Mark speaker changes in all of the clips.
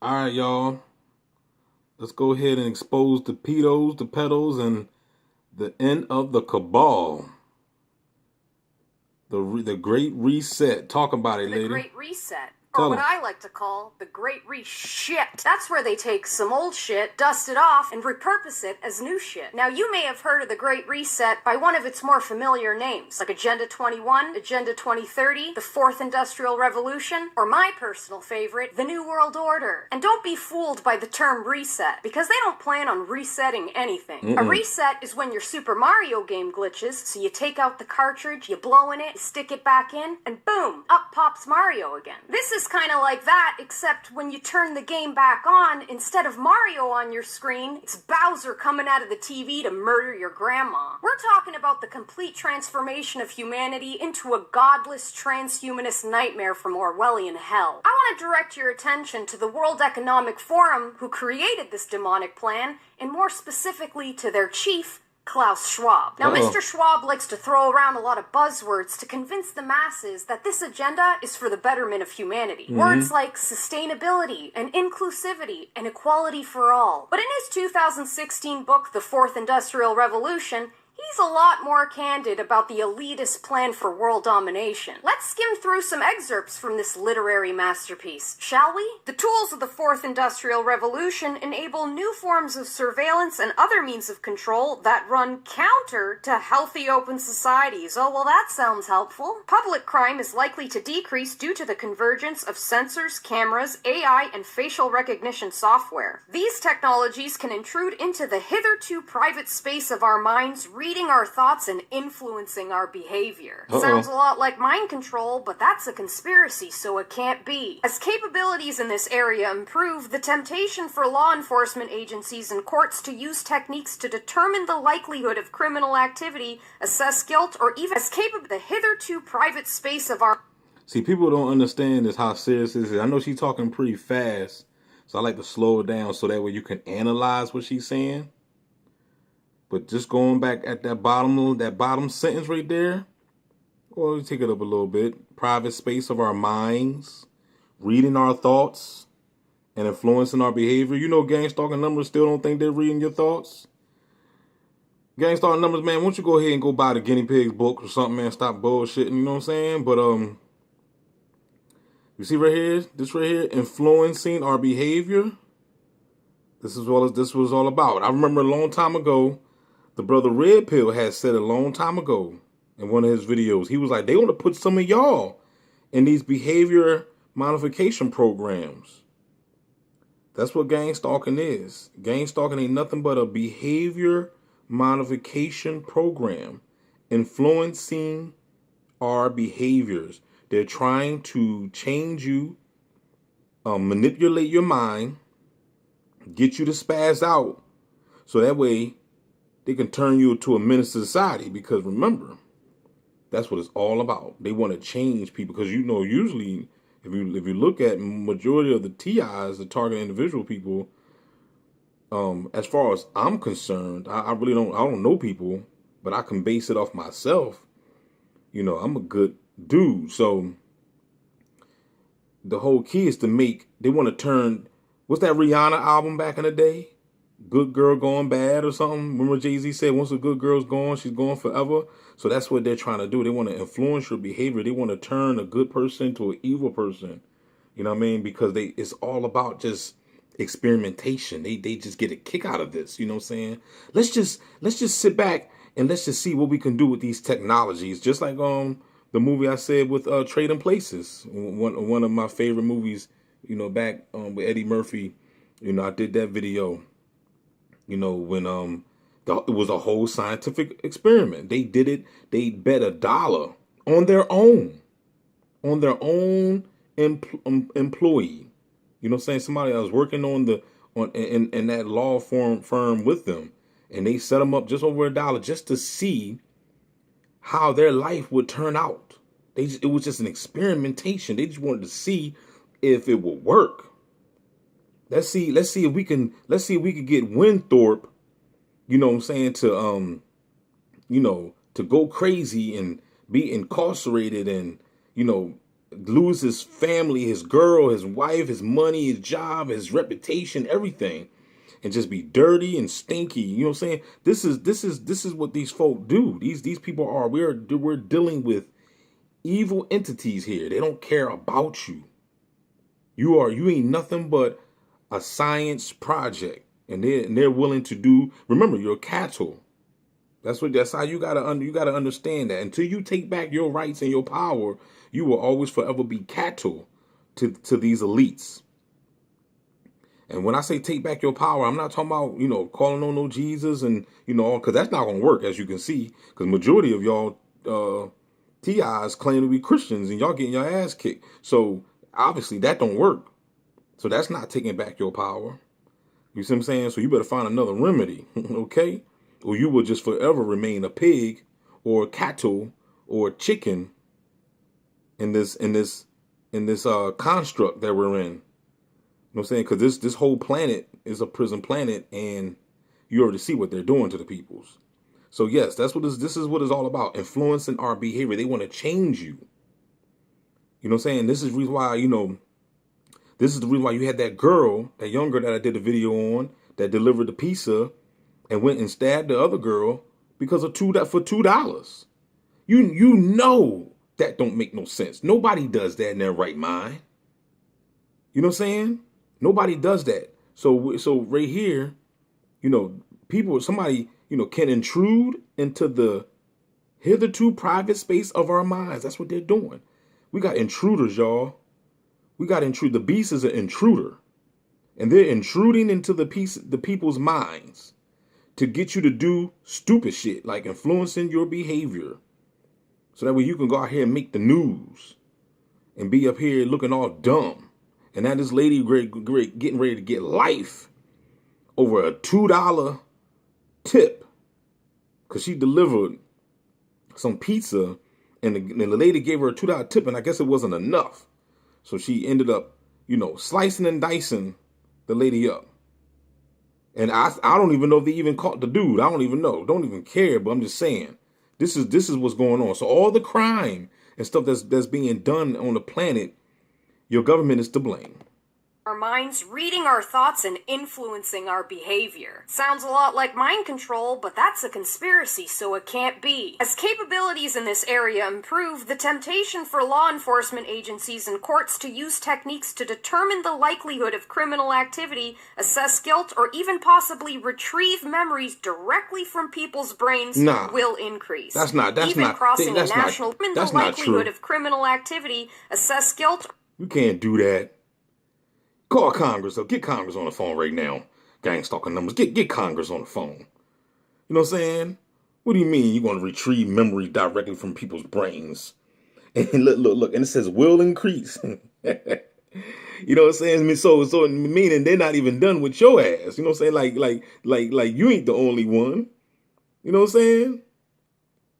Speaker 1: All right, y'all. Let's go ahead and expose the pedos, the pedos, and the end of the cabal. The Great Reset. Talk about it,
Speaker 2: The
Speaker 1: lady.
Speaker 2: Great Reset, or
Speaker 1: Tell
Speaker 2: what
Speaker 1: them.
Speaker 2: I like to call the Great Re-shit. That's where they take some old shit, dust it off, and repurpose it as new shit. Now, you may have heard of the Great Reset by one of its more familiar names, like Agenda 21, Agenda 2030, the Fourth Industrial Revolution, or my personal favorite, the New World Order. And don't be fooled by the term reset, because they don't plan on resetting anything. A reset is when your Super Mario game glitches, so you take out the cartridge, you blow in it, you stick it back in, and boom, up pops Mario again. This is kind of like that, except when you turn the game back on, instead of Mario on your screen, it's Bowser coming out of the TV to murder your grandma. We're talking about the complete transformation of humanity into a godless transhumanist nightmare from Orwellian hell. I want to direct your attention to the World Economic Forum, who created this demonic plan, and more specifically to their chief, Klaus Schwab. Now, Mr. Schwab likes to throw around a lot of buzzwords to convince the masses that this agenda is for the betterment of humanity. Words like sustainability and inclusivity and equality for all. But in his 2016 book, The Fourth Industrial Revolution, he's a lot more candid about the elitist plan for world domination. Let's skim through some excerpts from this literary masterpiece, shall we? The tools of the Fourth Industrial Revolution enable new forms of surveillance and other means of control that run counter to healthy open societies. Oh, well, that sounds helpful. Public crime is likely to decrease due to the convergence of sensors, cameras, AI, and facial recognition software. These technologies can intrude into the hitherto private space of our minds, reading our thoughts and influencing our behavior. Sounds a lot like mind control, but that's a conspiracy, so it can't be. As capabilities in this area improve, the temptation for law enforcement agencies and courts to use techniques to determine the likelihood of criminal activity, assess guilt, or even as capable the hitherto private space of our...
Speaker 1: See, people don't understand this how serious this is. I know she's talking pretty fast, so I like to slow it down so that way you can analyze what she's saying. But just going back at that bottom sentence right there, or take it up a little bit. Private space of our minds, reading our thoughts, and influencing our behavior. You know, gang stalking numbers still don't think they're reading your thoughts. Gang stalking numbers, man. Why don't you go ahead and go buy the guinea pigs book or something, man? Stop bullshitting. You know what I'm saying? But you see right here, this right here, influencing our behavior. This is what this was all about. I remember a long time ago, the brother Red Pill had said a long time ago in one of his videos, he was like, they want to put some of y'all in these behavior modification programs. That's what gang stalking is. Gang stalking ain't nothing but a behavior modification program influencing our behaviors. They're trying to change you, manipulate your mind, get you to spaz out, so that way they can turn you into a menace to society. Because remember, that's what it's all about. They want to change people because, you know, usually if you look at majority of the TIs, the target individual people, as far as I'm concerned, I really don't know people, but I can base it off myself. You know, I'm a good dude, so the whole key is they want to turn, what's that Rihanna album back in the day? Good Girl Gone Bad or something. Remember Jay-Z said once a good girl's gone, she's gone forever. So that's what they're trying to do. They want to influence your behavior. They want to turn a good person to an evil person. You know what I mean? Because it's all about just experimentation. They just get a kick out of this. You know what I'm saying? Let's just sit back and let's just see what we can do with these technologies. Just like the movie I said with Trading Places. One of my favorite movies, you know, back with Eddie Murphy. You know, I did that video. You know, when it was a whole scientific experiment. They did it. They bet $1 on their own, employee. You know what I'm saying? Somebody that was working in that law firm with them, and they set them up just over $1 just to see how their life would turn out. It was just an experimentation. They just wanted to see if it would work. Let's see if we can get Winthorpe, you know what I'm saying, to you know, to go crazy and be incarcerated and, you know, lose his family, his girl, his wife, his money, his job, his reputation, everything, and just be dirty and stinky. You know what I'm saying? This is what these folk do. These people are. We're dealing with evil entities here. They don't care about you. You ain't nothing but a science project, and they're willing to do. Remember, you're cattle. That's how you gotta understand that. Until you take back your rights and your power, you will always forever be cattle to these elites. And when I say take back your power, I'm not talking about, calling on no Jesus and, because that's not going to work, as you can see, because majority of y'all TIs claim to be Christians and y'all getting your ass kicked. So obviously that don't work. So that's not taking back your power. You see what I'm saying? So you better find another remedy, okay? Or you will just forever remain a pig or a cattle or a chicken in this construct that we're in. You know what I'm saying? Because this whole planet is a prison planet, and you already see what they're doing to the peoples. So yes, this is what it's all about. Influencing our behavior. They want to change you. You know what I'm saying? This is the reason why, this is the reason why you had that girl, that young girl that I did a video on, that delivered the pizza and went and stabbed the other girl because of $2. You know that don't make no sense. Nobody does that in their right mind. You know what I'm saying? Nobody does that. So right here, somebody can intrude into the hitherto private space of our minds. That's what they're doing. We got intruders, y'all. We got the beast is an intruder, and they're intruding into the people's minds to get you to do stupid shit, like influencing your behavior. So that way you can go out here and make the news and be up here looking all dumb. And now this lady great getting ready to get life over a $2 tip because she delivered some pizza, and the lady gave her a $2 tip, and I guess it wasn't enough. So she ended up, slicing and dicing the lady up. And I don't even know if they even caught the dude. I don't even know. Don't even care. But I'm just saying, this is what's going on. So all the crime and stuff that's being done on the planet, your government is to blame.
Speaker 2: Our minds reading our thoughts and influencing our behavior. Sounds a lot like mind control, but that's a conspiracy, so it can't be. As capabilities in this area improve, the temptation for law enforcement agencies and courts to use techniques to determine the likelihood of criminal activity, assess guilt, or even possibly retrieve memories directly from people's brains will increase.
Speaker 1: That's not
Speaker 2: crossing a national
Speaker 1: that's
Speaker 2: the
Speaker 1: not
Speaker 2: likelihood
Speaker 1: true.
Speaker 2: of criminal activity, assess guilt.
Speaker 1: You can't do that. Call Congress up. Get Congress on the phone right now. Gang stalking numbers. Get Congress on the phone. You know what I'm saying? What do you mean you're going to retrieve memories directly from people's brains? And look. And it says will increase. You know what I'm saying? I mean, so meaning they're not even done with your ass. You know what I'm saying? Like you ain't the only one. You know what I'm saying?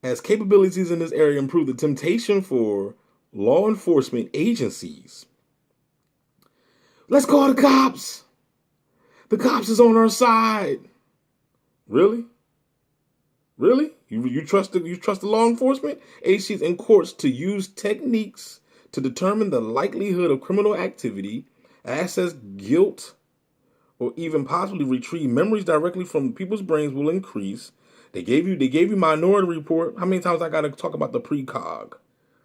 Speaker 1: As capabilities in this area improve, the temptation for law enforcement agencies. Let's call the cops. The cops is on our side. Really? Really? You trust the law enforcement agencies and courts to use techniques to determine the likelihood of criminal activity, assess guilt, or even possibly retrieve memories directly from people's brains will increase. They gave you Minority Report. How many times I gotta talk about the precog?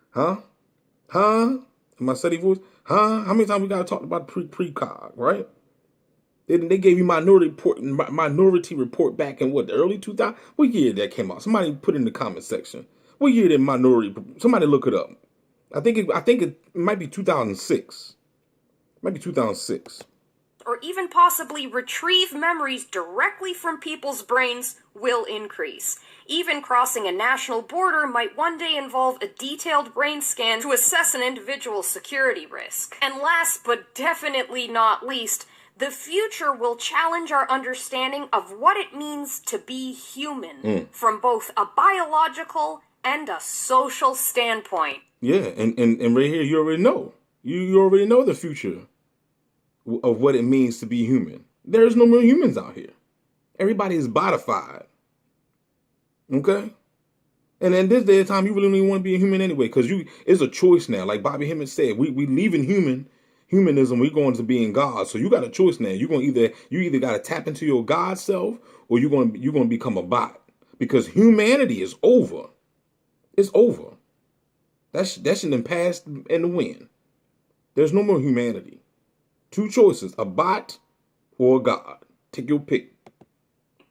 Speaker 1: Huh? In my steady voice? Huh? How many times we gotta talk about precog, right? They gave you Minority Report back in what, the early 2000s? What year that came out? Somebody put it in the comment section. What year did somebody look it up. I think it might be 2006. Maybe 2006.
Speaker 2: Or even possibly retrieve memories directly from people's brains will increase. Even crossing a national border might one day involve a detailed brain scan to assess an individual's security risk. And last but definitely not least, the future will challenge our understanding of what it means to be human from both a biological and a social standpoint.
Speaker 1: Yeah, and right here you already know. You already know the future of what it means to be human. There's no more humans out here. Everybody is bodified. Okay? And in this day of time, you really don't even want to be a human anyway, because it's a choice now. Like Bobby Hemmett said, we leaving humanism, we going to being God. So you got a choice now. You either got to tap into your God self, or you're gonna become a bot, because humanity is over. It's over. That's in the past and the wind. There's no more humanity. Two choices: a bot or a God. Take your pick.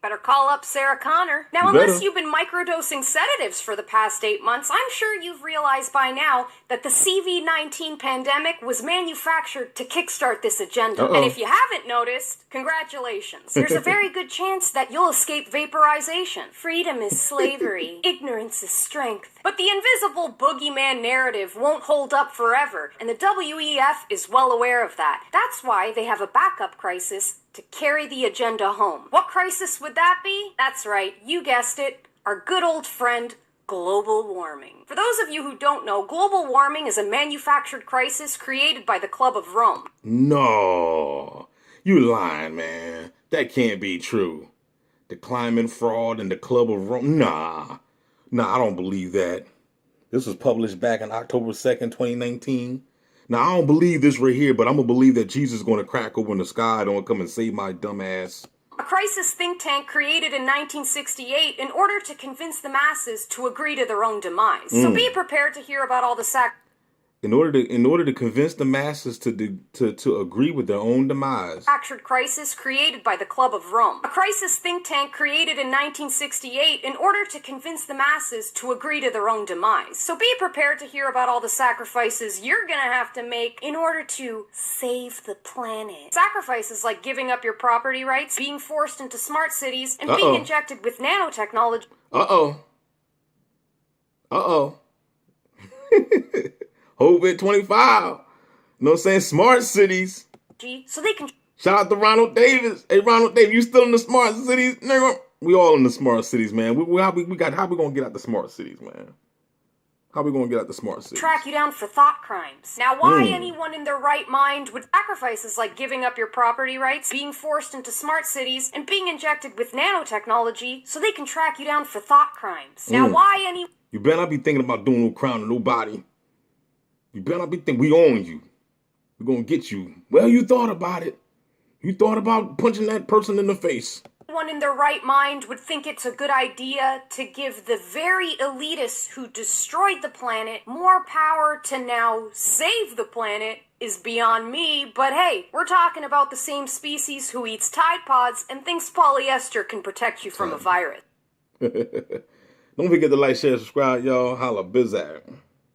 Speaker 2: Better call up Sarah Connor. Now, unless you've been microdosing sedatives for the past 8 months, I'm sure you've realized by now that the CV-19 pandemic was manufactured to kickstart this agenda. And if you haven't noticed, congratulations. There's a very good chance that you'll escape vaporization. Freedom is slavery. Ignorance is strength. But the invisible boogeyman narrative won't hold up forever, and the WEF is well aware of that. That's why they have a backup crisis to carry the agenda home. What crisis would that be? That's right, you guessed it, our good old friend, global warming. For those of you who don't know, global warming is a manufactured crisis created by the Club of Rome.
Speaker 1: No, you lying, man. That can't be true. The climate fraud and the Club of Rome. Nah, I don't believe that. This was published back on October 2nd, 2019. Now, I don't believe this right here, but I'm going to believe that Jesus is going to crack open the sky. Don't come and save my dumb ass.
Speaker 2: A crisis think tank created in 1968 in order to convince the masses to agree to their own demise. So be prepared to hear about all the
Speaker 1: In order to convince the masses to agree with their own demise.
Speaker 2: manufactured crisis created by the Club of Rome. A crisis think tank created in 1968 in order to convince the masses to agree to their own demise. So be prepared to hear about all the sacrifices you're gonna have to make in order to save the planet. Sacrifices like giving up your property rights, being forced into smart cities, and being injected with nanotechnology.
Speaker 1: COVID 25. You know what I'm saying? Smart cities.
Speaker 2: So they can
Speaker 1: Shout out to Ronald Davis. Hey, Ronald Davis, you still in the smart cities? Nigga, we all in the smart cities, man. How we gonna get out the smart cities, man? How we gonna get out the smart cities?
Speaker 2: track you down for thought crimes. Now, why anyone in their right mind would sacrifices like giving up your property rights, being forced into smart cities, and being injected with nanotechnology so they can track you down for thought crimes. Now, why any...
Speaker 1: You better not be thinking about doing no crime to nobody. You better not be thinking we own you. We're gonna get you. Well, you thought about it. You thought about punching that person in the face.
Speaker 2: Anyone in their right mind would think it's a good idea to give the very elitists who destroyed the planet more power to now save the planet is beyond me, but hey, we're talking about the same species who eats Tide Pods and thinks polyester can protect you from a virus.
Speaker 1: Don't forget to like, share, subscribe, y'all. Holla, bizac.